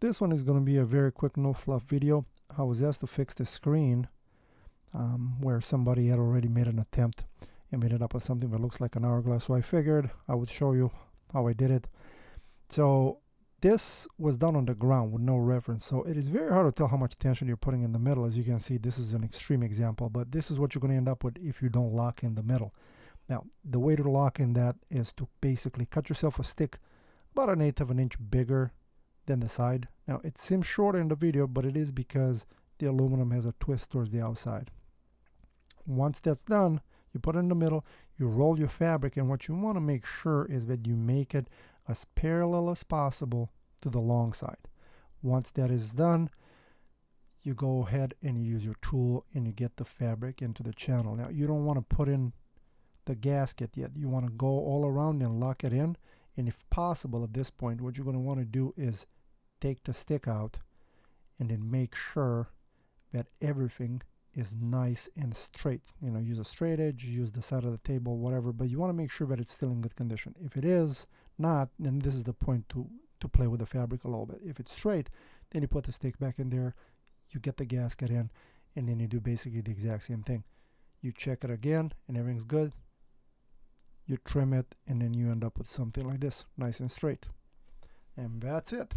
This one is going to be a very quick no fluff video. I was asked to fix the screen where somebody had already made an attempt and made it up with something that looks like an hourglass. So I figured I would show you how I did it. So this was done on the ground with no reference. So it is very hard to tell how much tension you're putting in the middle. As you can see, this is an extreme example, but this is what you're going to end up with if you don't lock in the middle. Now, the way to lock in that is to basically cut yourself a stick about 1/8 of an inch bigger than the side. Now, it seems shorter in the video, but it is because the aluminum has a twist towards the outside. Once that's done, you put it in the middle, you roll your fabric, and what you want to make sure is that you make it as parallel as possible to the long side. Once that is done, you go ahead and you use your tool and you get the fabric into the channel. Now, you don't want to put in the gasket yet. You want to go all around and lock it in. And if possible, at this point, what you're going to want to do is take the stick out and then make sure that everything is nice and straight. You know, use a straight edge, use the side of the table, whatever, but you want to make sure that it's still in good condition. If it is not, then this is the point to play with the fabric a little bit. If it's straight, then you put the stick back in there, you get the gasket in, and then you do basically the exact same thing. You check it again and everything's good. You trim it, and then you end up with something like this, nice and straight. And that's it.